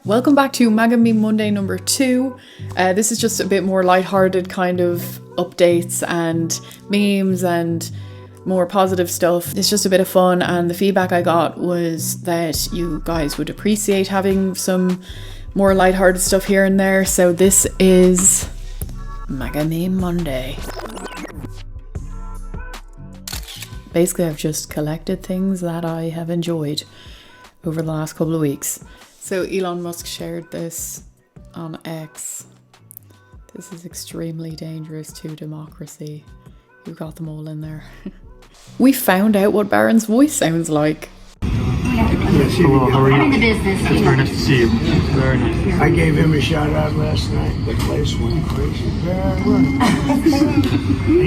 Welcome back to Magami Monday number 2. This is just a bit more lighthearted kind of updates and memes and more positive stuff. It's just a bit of fun, and the feedback I got was that you guys would appreciate having some more lighthearted stuff here and there. So this is Magami Monday. Basically, I've just collected things that I have enjoyed over the last couple of weeks. So Elon Musk shared this on X. This is extremely dangerous to democracy. You got them all in there. We found out what Barron's voice sounds like. Yes, hello, how are you? I'm in the business. It's very nice to see you. Very nice. I gave him a shout out last night. The place went crazy. He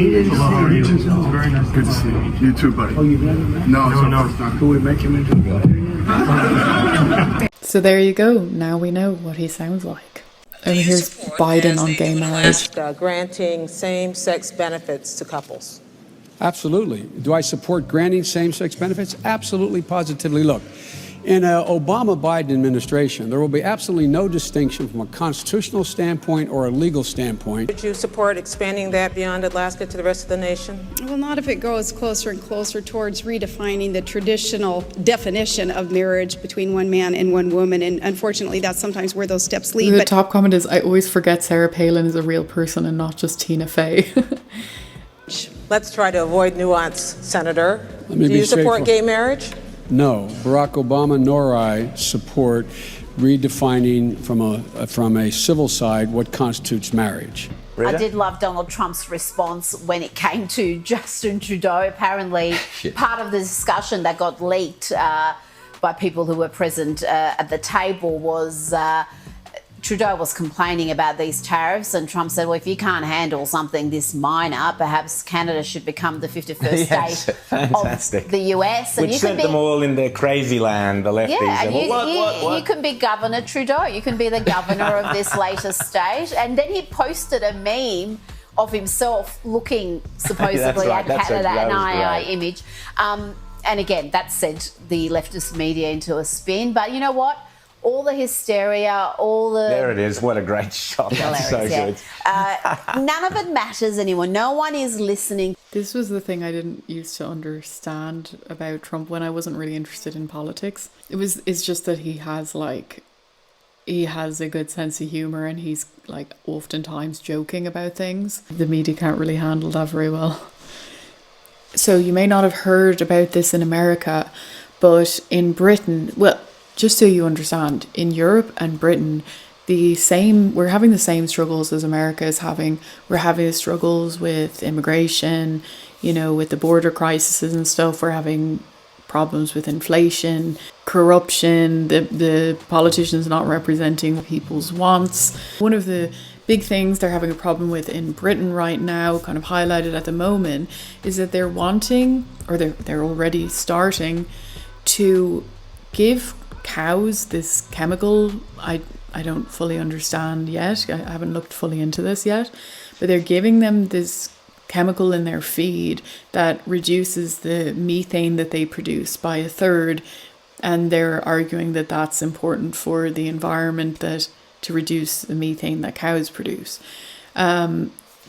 didn't Hello, how are you? It's himself. very nice. Good to see you. You too, buddy. Oh, you've never met him? No. Could we make him into a billionaire? So there you go. Now we know what he sounds like. And here's Biden on gay marriage. Granting same-sex benefits to couples. Absolutely. Do I support granting same-sex benefits? Absolutely, positively. Look, in an Obama-Biden administration, there will be absolutely no distinction from a constitutional standpoint or a legal standpoint. Would you support expanding that beyond Alaska to the rest of the nation? Well, not if it goes closer and closer towards redefining the traditional definition of marriage between one man and one woman. And unfortunately, that's sometimes where those steps lead. The top comment is, I always forget Sarah Palin is a real person and not just Tina Fey. Let's try to avoid nuance, Senator. Let me Do be you support straightforward. gay marriage? No, Barack Obama nor I support redefining from a civil side what constitutes marriage. I did love Donald Trump's response when it came to Justin Trudeau. Apparently, part of the discussion that got leaked by people who were present at the table was Trudeau was complaining about these tariffs, and Trump said, well, if you can't handle something this minor, perhaps Canada should become the 51st state of the US. And Which sent them all in their crazy land, the lefties. Yeah, and what? you can be Governor Trudeau. You can be the governor of this latest state. And then he posted a meme of himself looking supposedly at Canada, an II image. And again, that sent the leftist media into a spin. But you know what? All the hysteria, There it is. What a great shot. That's so good. None of it matters anymore. No one is listening. This was the thing I didn't used to understand about Trump when I wasn't really interested in politics. It's just that he has a good sense of humor, and he's like oftentimes joking about things. The media can't really handle that very well. So you may not have heard about this in America, but in Britain, well, just so you understand, in Europe and Britain, we're having the same struggles as America is having. We're having the struggles with immigration, with the border crises and stuff. We're having problems with inflation, corruption, the politicians not representing people's wants. One of the big things they're having a problem with in Britain right now, kind of highlighted at the moment, is that they're wanting, or they're already starting to give cows this chemical. I don't fully understand yet. I haven't looked fully into this yet, but they're giving them this chemical in their feed that reduces the methane that they produce by 1/3, and they're arguing that that's important for the environment, that to reduce the methane that cows produce.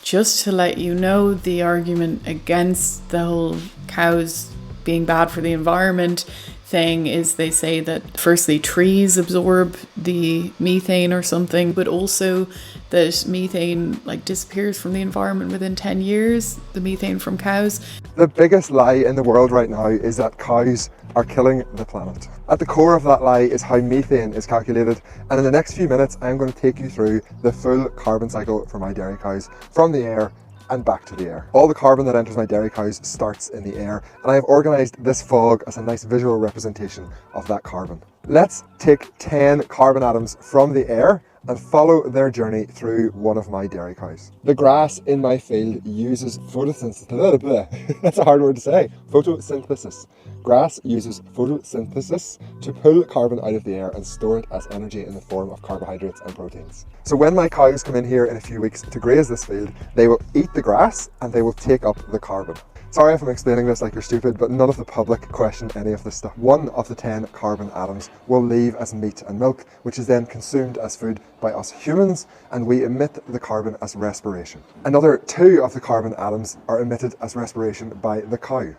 Just to let you know, the argument against the whole cows being bad for the environment thing is they say that firstly trees absorb the methane or something, but also that methane disappears from the environment within 10 years, the methane from cows. The biggest lie in the world right now is that cows are killing the planet. At the core of that lie is how methane is calculated, and in the next few minutes I'm going to take you through the full carbon cycle for my dairy cows, from the air and back to the air. All the carbon that enters my dairy cows starts in the air, and I have organised this fog as a nice visual representation of that carbon. Let's take 10 carbon atoms from the air and follow their journey through one of my dairy cows. The grass in my field uses photosynthesis. That's a hard word to say. Photosynthesis. Grass uses photosynthesis to pull carbon out of the air and store it as energy in the form of carbohydrates and proteins. So when my cows come in here in a few weeks to graze this field, they will eat the grass and they will take up the carbon. Sorry if I'm explaining this like you're stupid, but none of the public question any of this stuff. 1 of the 10 carbon atoms will leave as meat and milk, which is then consumed as food by us humans, and we emit the carbon as respiration. Another 2 of the carbon atoms are emitted as respiration by the cow,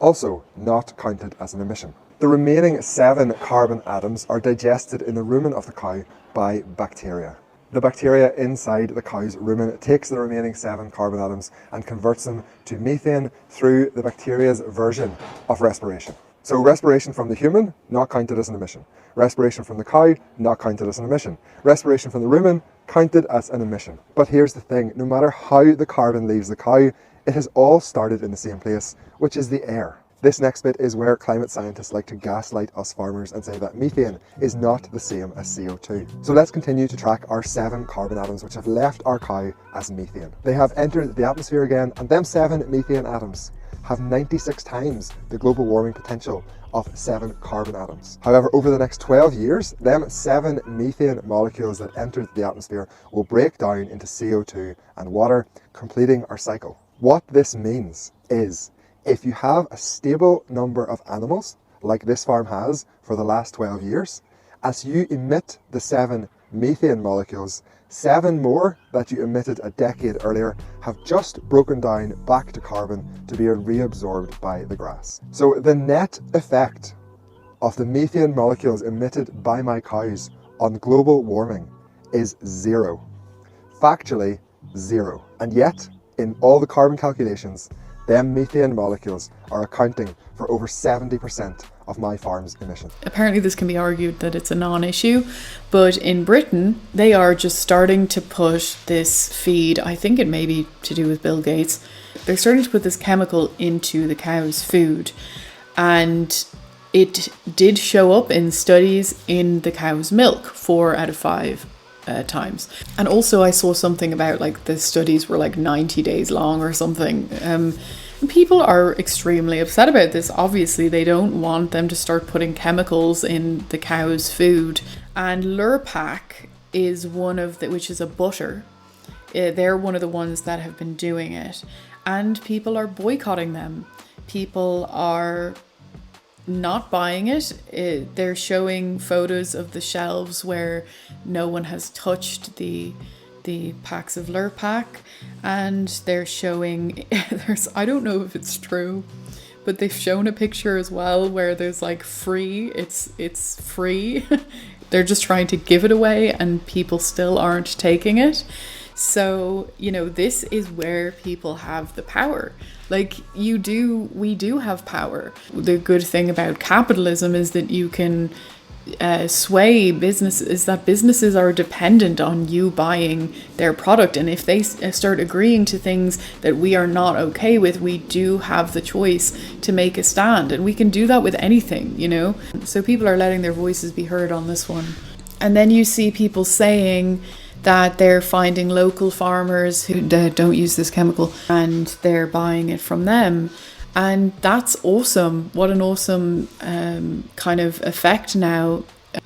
also not counted as an emission. The remaining 7 carbon atoms are digested in the rumen of the cow by bacteria. The bacteria inside the cow's rumen takes the remaining 7 carbon atoms and converts them to methane through the bacteria's version of respiration. So respiration from the human, not counted as an emission. Respiration from the cow, not counted as an emission. Respiration from the rumen, counted as an emission. But here's the thing, no matter how the carbon leaves the cow, it has all started in the same place, which is the air. This next bit is where climate scientists like to gaslight us farmers and say that methane is not the same as CO2. So let's continue to track our 7 carbon atoms which have left our cow as methane. They have entered the atmosphere again, and them 7 methane atoms have 96 times the global warming potential of 7 carbon atoms. However, over the next 12 years, them 7 methane molecules that entered the atmosphere will break down into CO2 and water, completing our cycle. What this means is, if you have a stable number of animals, like this farm has for the last 12 years, as you emit the 7 methane molecules, 7 more that you emitted a decade earlier have just broken down back to carbon to be reabsorbed by the grass. So the net effect of the methane molecules emitted by my cows on global warming is 0. Factually, 0. And yet, in all the carbon calculations, them methane molecules are accounting for over 70% of my farm's emissions. Apparently this can be argued that it's a non-issue, but in Britain they are just starting to put this feed, I think it may be to do with Bill Gates, they're starting to put this chemical into the cow's food, and it did show up in studies in the cow's milk 4 out of 5 times. And also I saw something about like the studies were like 90 days long or something. People are extremely upset about this. Obviously they don't want them to start putting chemicals in the cow's food. And Lurpak is one of the, which is a butter, they're one of the ones that have been doing it, and people are boycotting them. People are not buying it. They're showing photos of the shelves where no one has touched the packs of Lurpak, and they're showing I don't know if it's true, but they've shown a picture as well where there's like free, it's free. They're just trying to give it away and people still aren't taking it. So, you know, this is where people have the power. Like we do have power. The good thing about capitalism is that you can sway businesses, that businesses are dependent on you buying their product. And if they start agreeing to things that we are not okay with, we do have the choice to make a stand. And we can do that with anything, you know. So people are letting their voices be heard on this one. And then you see people saying that they're finding local farmers who don't use this chemical and they're buying it from them. And that's awesome. What an awesome kind of effect now.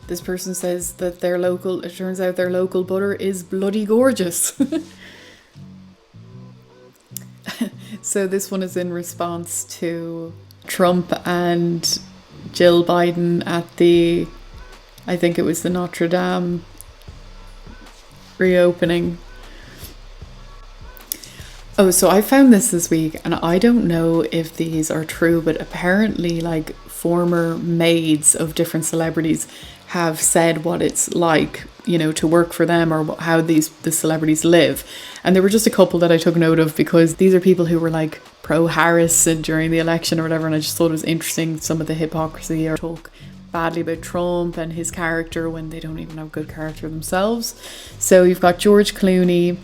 This person says that it turns out their local butter is bloody gorgeous. So this one is in response to Trump and Jill Biden at I think it was the Notre Dame reopening. Oh, so I found this week, and I don't know if these are true, but apparently like former maids of different celebrities have said what it's like, you know, to work for them, or how the celebrities live. And there were just a couple that I took note of because these are people who were like pro-Harris during the election or whatever, and I just thought it was interesting, some of the hypocrisy or talk badly about Trump and his character when they don't even have good character themselves. So you've got George Clooney,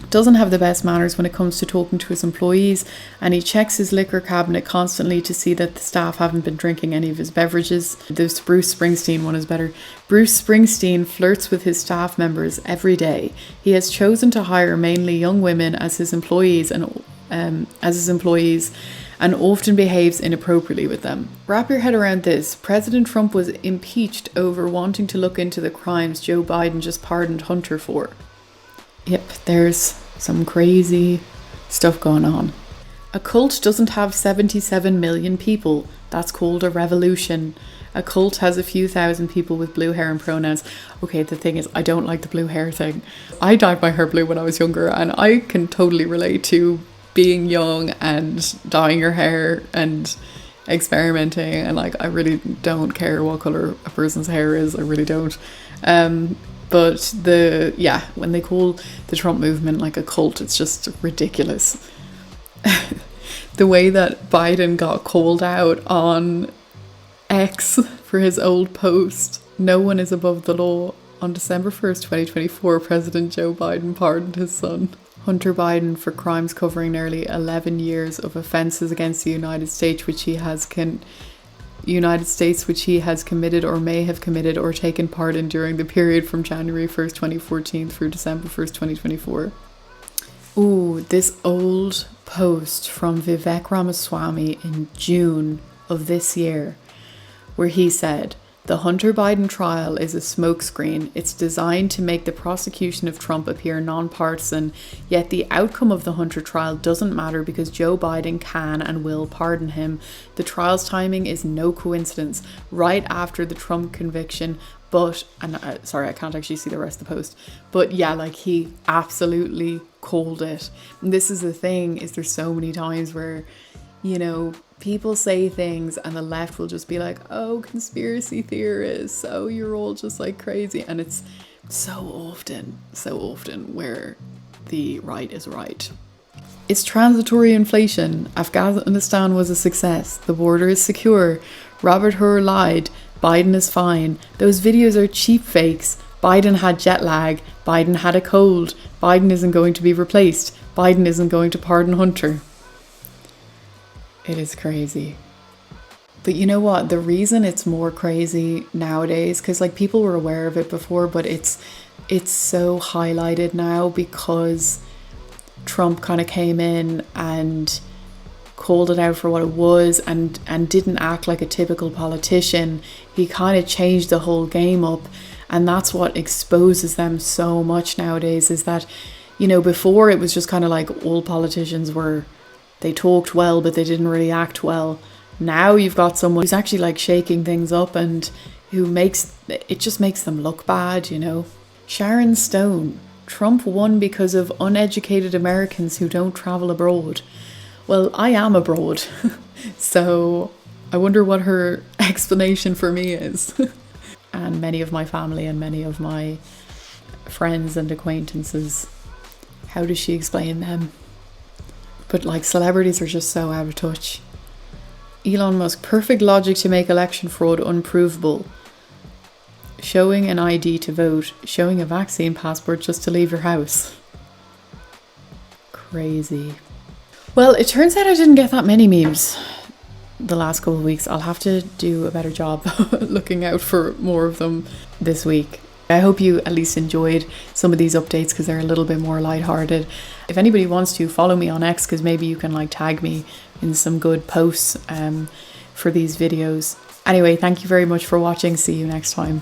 doesn't have the best manners when it comes to talking to his employees, and he checks his liquor cabinet constantly to see that the staff haven't been drinking any of his beverages. This Bruce Springsteen one is better. Bruce Springsteen flirts with his staff members every day. He has chosen to hire mainly young women as his employees and often behaves inappropriately with them. Wrap your head around this. President Trump was impeached over wanting to look into the crimes Joe Biden just pardoned Hunter for. Yep, there's some crazy stuff going on. A cult doesn't have 77 million people. That's called a revolution. A cult has a few thousand people with blue hair and pronouns. Okay, the thing is, I don't like the blue hair thing. I dyed my hair blue when I was younger, and I can totally relate to being young and dyeing your hair and experimenting, and like, I really don't care what colour a person's hair is. I really don't. But when they call the Trump movement like a cult, it's just ridiculous. The way that Biden got called out on X for his old post, "No one is above the law." On December 1st, 2024, President Joe Biden pardoned his son, Hunter Biden, for crimes covering nearly 11 years of offences against the United States, which he has committed or may have committed or taken part in during the period from January 1st, 2014 through December 1st, 2024. Ooh, this old post from Vivek Ramswamy in June of this year, where he said, "The Hunter Biden trial is a smokescreen. It's designed to make the prosecution of Trump appear nonpartisan, yet the outcome of the Hunter trial doesn't matter because Joe Biden can and will pardon him. The trial's timing is no coincidence. Right after the Trump conviction, sorry, I can't actually see the rest of the post. But yeah, like, he absolutely called it. And this is the thing, is there's so many times where, you know, people say things and the left will just be like, oh, conspiracy theorists, oh, you're all just like crazy. And it's so often where the right is right. It's transitory inflation. Afghanistan was a success. The border is secure. Robert Hur lied. Biden is fine. Those videos are cheap fakes. Biden had jet lag. Biden had a cold. Biden isn't going to be replaced. Biden isn't going to pardon Hunter. It is crazy. But you know what? The reason it's more crazy nowadays, because like, people were aware of it before, but it's so highlighted now because Trump kind of came in and called it out for what it was and didn't act like a typical politician. He kind of changed the whole game up, and that's what exposes them so much nowadays, is that, you know, before it was just kind of like all politicians they talked well, but they didn't really act well. Now you've got someone who's actually like shaking things up and who just makes them look bad, you know. Sharon Stone. Trump won because of uneducated Americans who don't travel abroad. Well, I am abroad, so I wonder what her explanation for me is. And many of my family and many of my friends and acquaintances, how does she explain them? But like, celebrities are just so out of touch. Elon Musk, perfect logic to make election fraud unprovable. Showing an ID to vote, showing a vaccine passport just to leave your house. Crazy. Well, it turns out I didn't get that many memes the last couple of weeks. I'll have to do a better job looking out for more of them this week. I hope you at least enjoyed some of these updates because they're a little bit more lighthearted. If anybody wants to, follow me on X, because maybe you can like tag me in some good posts for these videos. Anyway, thank you very much for watching. See you next time.